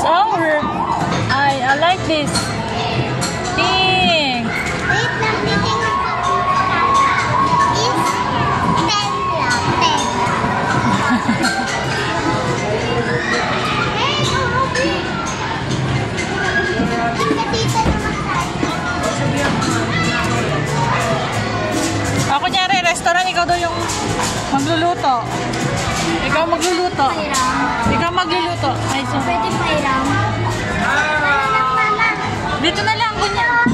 Oh, I like this. Pink. Wait lang, titingnan ko kung is Bella. Hey, Ruby! Dito naman tayo. Ako kunyari, restaurant, ikaw daw yung magluluto. Ikaw magluluto. Ikaw magluluto. Ay, so. Pwede pa iram. Dito na lang, kunya.